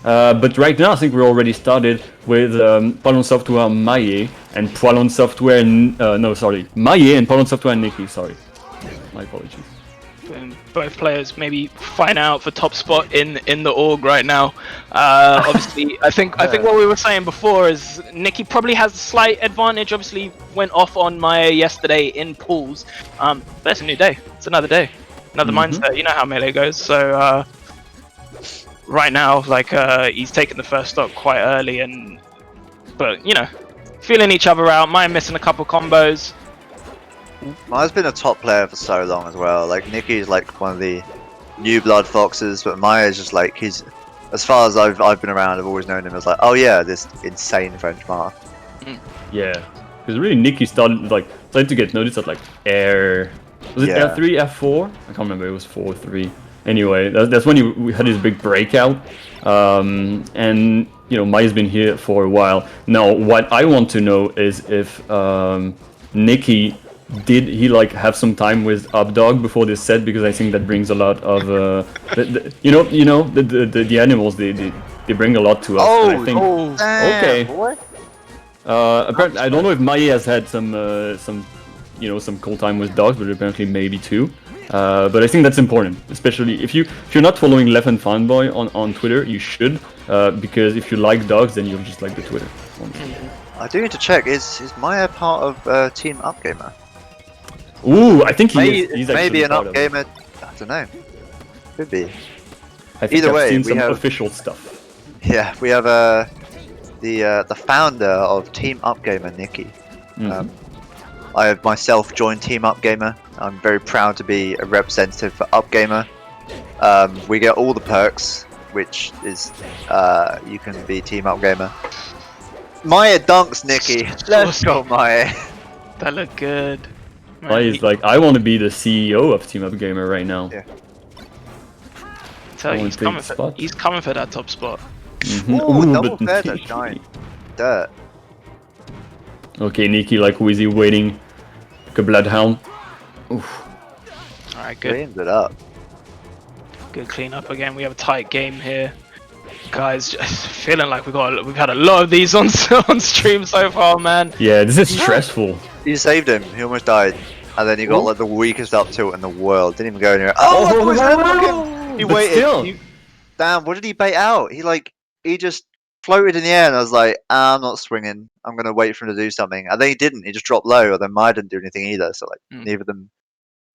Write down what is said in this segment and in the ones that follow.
But right now, I think we're already started with Poilon Software Mahie and Poilon Software. Mahie and Poilon Software Nicki. Sorry, my apologies. And both players maybe fighting out for top spot in the org right now. Obviously, I think what we were saying before is Nicki probably has a slight advantage. Obviously, went off on Maya yesterday in pools, but it's a new day. It's another day, another mindset. You know how melee goes. So right now, like he's taken the first stock quite early, but you know, feeling each other out. Maya missing a couple combos. Maya's been a top player for so long as well. Like Nicki's like one of the new blood foxes, but Maya's just like he's. As far as I've been around, I've always known him as like, oh yeah, this insane French Ma. Yeah, because really Nicki started to get noticed at like Air. Was it F3, F4? I can't remember. It was 4-3. Anyway, that's when we had his big breakout. And you know, Maya's been here for a while. Now, what I want to know is if Nicki. Did he like have some time with Updog before this set? Because I think that brings a lot of the animals they bring a lot to us. Oh, and I think, okay. Apparently, I don't know if Mahie has had some cool time with dogs, but apparently maybe too. But I think that's important, especially if you're not following Left and Fanboy on Twitter, you should, because if you like dogs, then you'll just like the Twitter. I do need to check. Is Maya part of Team Upgamer? Ooh, I think he's maybe an Upgamer. I don't know. Could be. I think Either I've way, seen we some have official stuff. Yeah, we have the founder of Team Upgamer, Nicki. I have myself joined Team Upgamer. I'm very proud to be a representative for Upgamer. We get all the perks, which is you can be Team Upgamer. Maya dunks Nicki. Let's go, Maya. That looked good. He's like, I want to be the CEO of Team Upgamer right now. Yeah. So he's coming for that top spot. Ooh, double feather shine. Dirt. Okay, Nicki like Wheezy waiting. Like a bloodhound. Oof. Alright, good. Cleans it up. Good cleanup again. We have a tight game here. Guys, just feeling like we've had a lot of these on stream so far, man. Yeah, this is stressful. You saved him. He almost died, and then he got like the weakest up tilt in the world. Didn't even go anywhere. He waited. Damn, what did he bait out? He just floated in the air, and I was like, I'm not swinging. I'm gonna wait for him to do something. And then he didn't. He just dropped low, and then Maya didn't do anything either. So like, neither of them.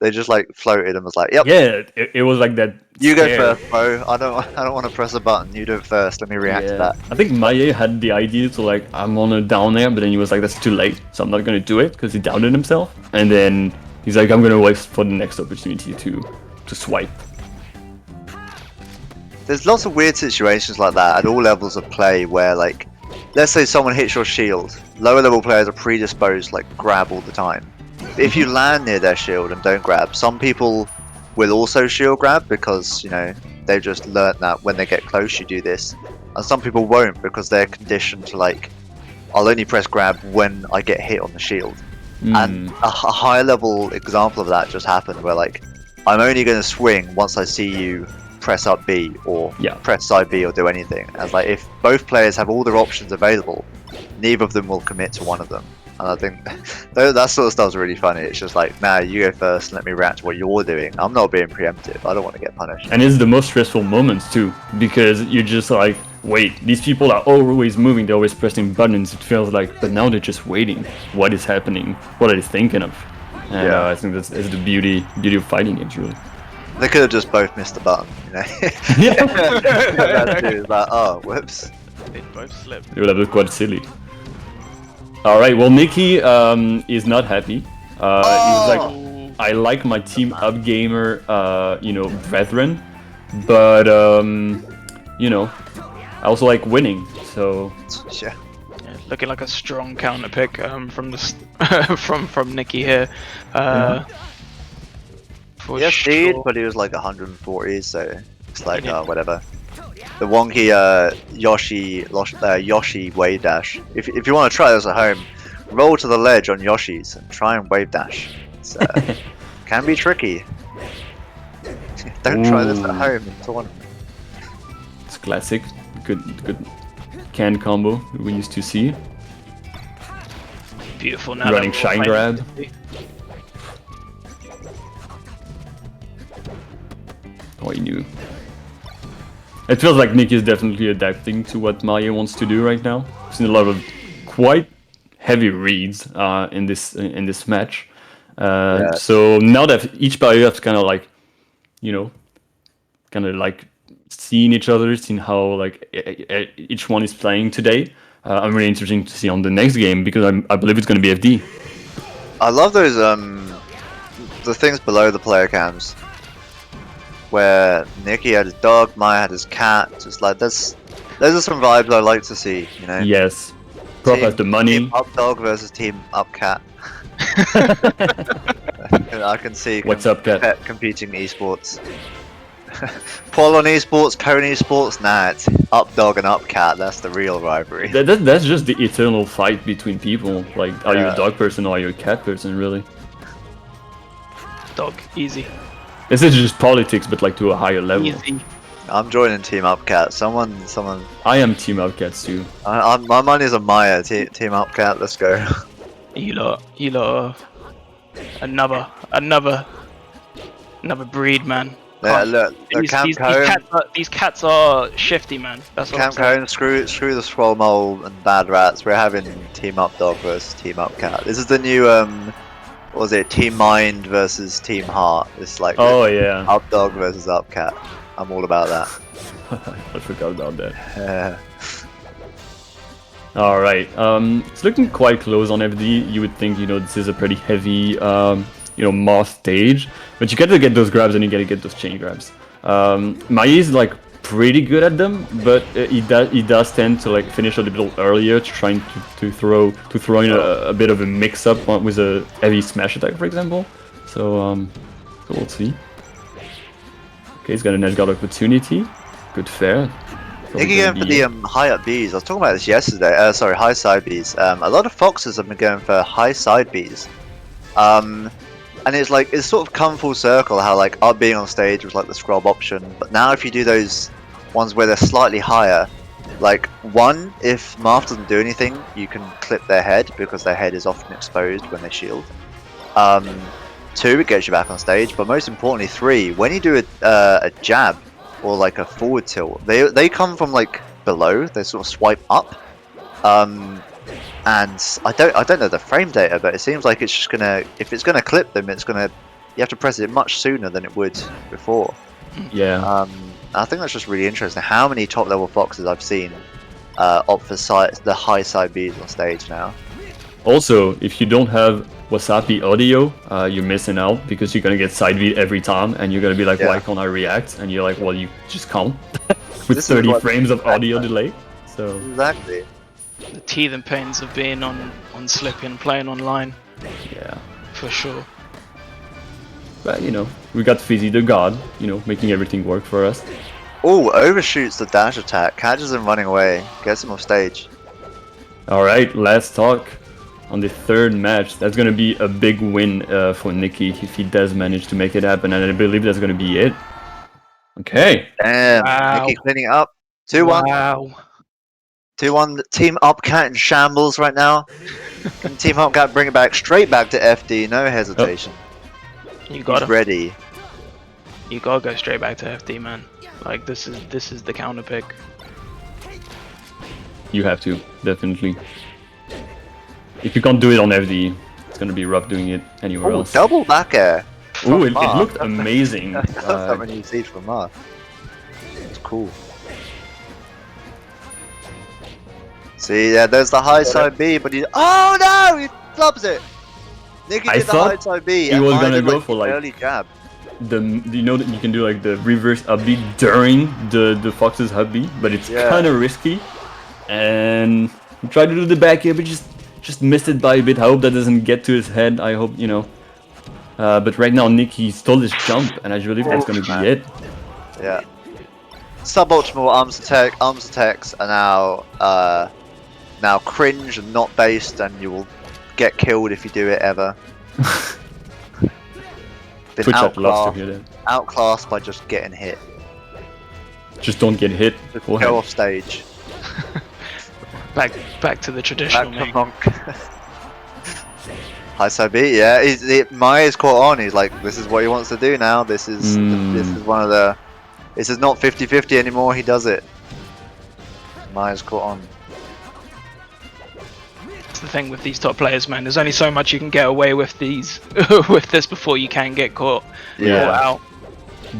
They just like floated and was like, "Yep." Yeah, it was like that. You go first, bro. I don't want to press a button. You do it first. Let me react to that. I think Mahie had the idea to like, I'm on a down air, but then he was like, that's too late, so I'm not gonna do it because he doubted himself. And then he's like, I'm gonna wait for the next opportunity to swipe. There's lots of weird situations like that at all levels of play where like, let's say someone hits your shield. Lower level players are predisposed to like grab all the time. If you land near their shield and don't grab, some people will also shield grab because, you know, they've just learnt that when they get close you do this. And some people won't because they're conditioned to like, I'll only press grab when I get hit on the shield. And a high level example of that just happened where like, I'm only going to swing once I see you press up B or press side B or do anything. As like, if both players have all their options available, neither of them will commit to one of them. And I think that sort of stuff's really funny. It's just like, nah, you go first, let me react to what you're doing. I'm not being preemptive. I don't want to get punished. And it's the most stressful moments too, because you're just like, wait, these people are always moving, they're always pressing buttons. It feels like, but now they're just waiting. What is happening? What are they thinking of? And I think that's the beauty of fighting games, really. They could have just both missed the button, you know? That dude is like, oh, whoops. They both slipped. It would have looked quite silly. Alright, well, Nicki is not happy. He was like, I like my Team Upgamer, brethren, but, I also like winning, so... Yeah. Looking like a strong counter pick from the from Nicki here. Yes, sure. But he was like 140, so it's like whatever. The wonky Yoshi wave dash. If you want to try this at home, roll to the ledge on Yoshi's and try and wave dash. It's, can be tricky. Don't try this at home in tournament. classic, good can combo we used to see. Beautiful. Now Running that we're shine all grab. fighting. Oh, he knew. It feels like Nicki is definitely adapting to what Mahie wants to do right now. I've seen a lot of quite heavy reads in this match. So now that each player has kind of like, you know, kind of like seeing each other, seeing how like each one is playing today. I'm really interested to see on the next game because I believe it's going to be FD. I love those the things below the player cams, where Nicki had his dog, Maya had his cat. Just like those are some vibes I like to see. You know. Yes. Prop has the money. Team up dog versus team up cat. I can see. What's up, cat? Competing esports. Poilon esports, Pony esports. Nah, it's up dog and up cat. That's the real rivalry. That's just the eternal fight between people. Like, are you a dog person or are you a cat person, really? Dog, easy. This is just politics, but like to a higher level. Easy. I'm joining team up cat. Someone. I am team up cats too. My money's on Maya. Team up cat. Let's go. You lot are another breed, man. Yeah, look, These cats are shifty, man. That's what I'm saying. Camp screw the scroll mole and bad rats. We're having team up dog versus team up cat. This is the new what was it? Team mind versus team heart. It's like yeah, up dog versus up cat. I'm all about that. I forgot about that. Yeah. All right, it's looking quite close on FD. You would think, you know, this is a pretty heavy, Moth stage, but you gotta get those grabs and you gotta get those chain grabs. Mahie is like pretty good at them, but he does tend to like finish a little earlier, trying to throw in a bit of a mix up with a heavy smash attack, for example. So we'll see. Okay, he's got an edge guard opportunity. Good fair. Nicki going for the high up Bs. I was talking about this yesterday. High side Bs. A lot of Foxes have been going for high side Bs. And it's sort of come full circle how like up being on stage was like the scrub option, but now if you do those ones where they're slightly higher, like one, if Marth doesn't do anything, you can clip their head because their head is often exposed when they shield. Two, it gets you back on stage, but most importantly, three, when you do a jab or like a forward tilt, they come from like below. They sort of swipe up. And I don't know the frame data, but it seems like it's just if it's gonna clip them, you have to press it much sooner than it would before. Yeah. I think that's just really interesting. How many top level Foxes I've seen opt for the high side Bs on stage now. Also, if you don't have Wasabi audio, you're missing out because you're gonna get side V every time, and you're gonna be like, why can't I react? And you're like, well, you just can't with 30 frames of audio delay. So exactly. The teeth and pains of being on Slippy and playing online. Yeah, for sure. But you know, we got Fizzy the God, you know, making everything work for us. Oh, overshoots the dash attack, catches him running away, gets him off stage. All right, last talk on the third match. That's gonna be a big win for Nicki if he does manage to make it happen, and I believe that's gonna be it. Okay. Damn, Wow. Nicki cleaning up. 2-1. Wow. 2-1. Team Upcat in shambles right now. Can Team Upcat bring it back straight back to FD? No hesitation. You gotta. He's ready. You gotta go straight back to FD, man. Like this is the counter pick. You have to, definitely. If you can't do it on FD, it's gonna be rough doing it anywhere else. Double back air. Ooh, it looked amazing. That's not when you see it from Marth. It's cool. See, yeah, there's the high side B, but he. Oh no! He flubs it! Nicki did the high side B. He was gonna go for like early jab. You know that you can do like the reverse up B during the Fox's hub B, but it's kind of risky. And he tried to do the back here, but just missed it by a bit. I hope that doesn't get to his head. I hope, you know. But right now Nicki stole his jump, and I believe that's gonna be it. Yeah. Suboptimal arms attacks are now cringe and not based, and you will get killed if you do it ever. Been Twitch loves to hear that. outclassed by just getting hit. Just don't get hit. Just Go go ahead. off stage. Back to the traditional. Back to Monk. High side B, yeah. Mahie's caught on. He's like, this is what he wants to do now. This is one of the. This is not 50-50 anymore. He does it. Mahie's caught on. That's the thing with these top players, man. There's only so much you can get away with these with this before you can get caught. Yeah. Out.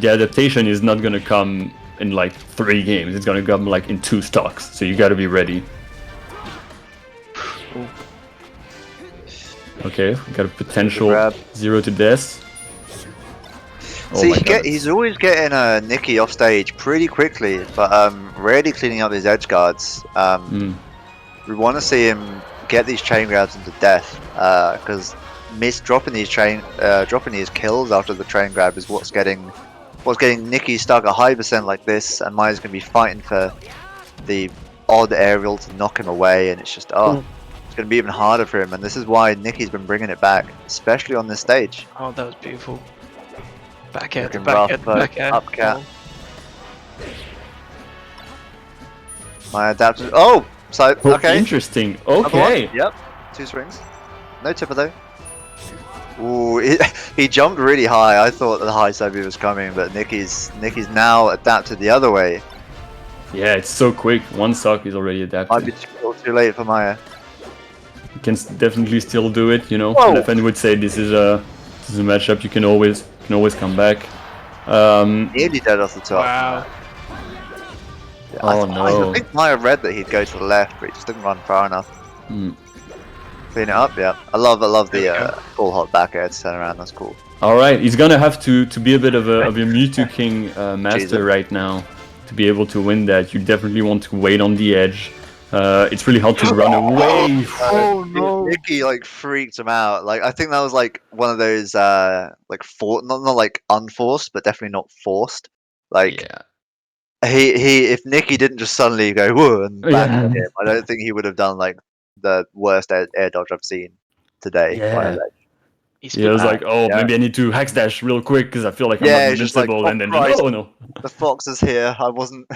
The adaptation is not gonna come in like 3 games. It's gonna come like in 2 stocks. So you gotta be ready. Ooh. Okay, we got a potential Grab. 0 to death. Oh See, my God. he's always getting Nicki off stage pretty quickly, but rarely cleaning up his edge guards. We want to see him get these chain grabs into death, because dropping these kills after the train grab is what's getting Nicki stuck at high percent like this, and Mahie's gonna be fighting for the odd aerial to knock him away, and it's just it's gonna be even harder for him. And this is why Nicki's been bringing it back, especially on this stage. Oh, that was beautiful. Back air, Looking back air, rough, but back air. up cat. My adapter. Oh, so Oh, okay. interesting. Another one. Okay. Yep. 2 swings. No tipper though. Ooh, he jumped really high. I thought the high side B was coming, but Nicki's now adapted the other way. Yeah, it's so quick. 1 stock is already Might adapted. be too late for Mahie. You can definitely still do it, you know. Whoa. Defend would say this is a matchup you can always come back. Nearly dead off the top. Wow. Yeah, Oh, no. I think Mahie read that he'd go to the left, but he just didn't run far enough. Clean it up, yeah. I love the full hot back air to turn around. That's cool. All right, he's gonna have to be a bit of a Mewtwo King master Jesus. right now to be able to win that. You definitely want to wait on the edge. It's really hard to run away. Oh no! Nicki like freaked him out. Like I think that was like one of those not like unforced, but definitely not forced. Like Yeah. he if Nicki didn't just suddenly go whoa and back Yeah. at him, I don't think he would have done like the worst air dodge I've seen today. By a Yeah. leg. Yeah, I was like, oh, yeah. maybe I need to hack dash real quick because I feel like I'm Yeah, not it's just like, invincible, oh, and then Christ. oh no. The fox is here. I wasn't.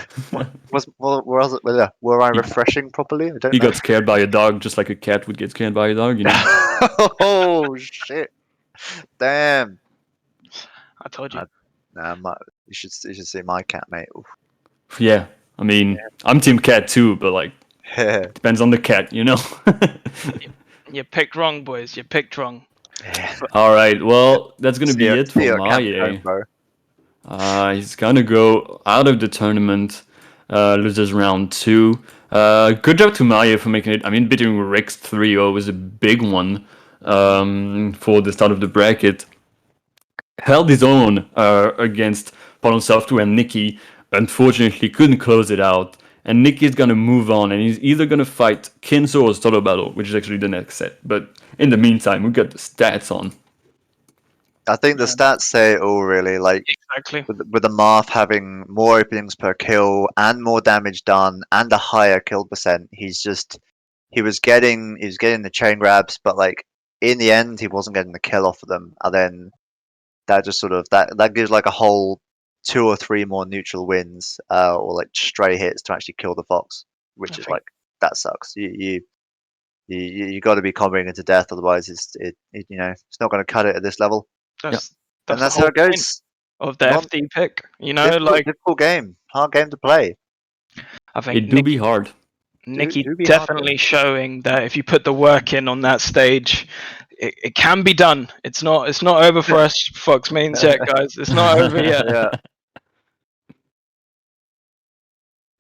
Were I refreshing properly? I don't He know. got scared by a dog, just like a cat would get scared by a dog, you know. Oh shit! Damn. I told you. You should see my cat, mate. Oof. Yeah, I mean, I'm team cat too, but like, depends on the cat, you know. You picked wrong, boys. You picked wrong. All right, well, that's gonna be it for your cat Mahie. home, bro. He's gonna go out of the tournament, loses round 2. Good job to Mahie for making it. I mean, beating Rex 3-0 was a big one for the start of the bracket. Held his own against Poilon Software and Nicki. Unfortunately, couldn't close it out. And Nicki's gonna move on, and he's either gonna fight Kinzo or Solo Battle, which is actually the next set. But in the meantime, we got the stats on. I think the stats say it all, really. Like Exactly. with the Marth having more openings per kill and more damage done and a higher kill percent, he was getting the chain grabs, but like in the end, he wasn't getting the kill off of them. And then that just sort of that gives like a whole 2 or 3 more neutral wins, or like stray hits to actually kill the fox, which is like that sucks. You got to be comboing into death, otherwise it's not going to cut it at this level. That's That's the how whole it goes. point of the FD pick. You know, Difficult game, hard game to play. I think It do be hard. Nicki do be definitely showing that if you put the work in on that stage, it can be done. It's not over for us Fox mains yet, guys. It's not over yet. Yeah.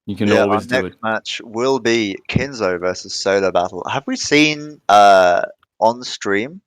You can always do Our it. next match will be Kinzo versus Solo Battle. Have we seen on stream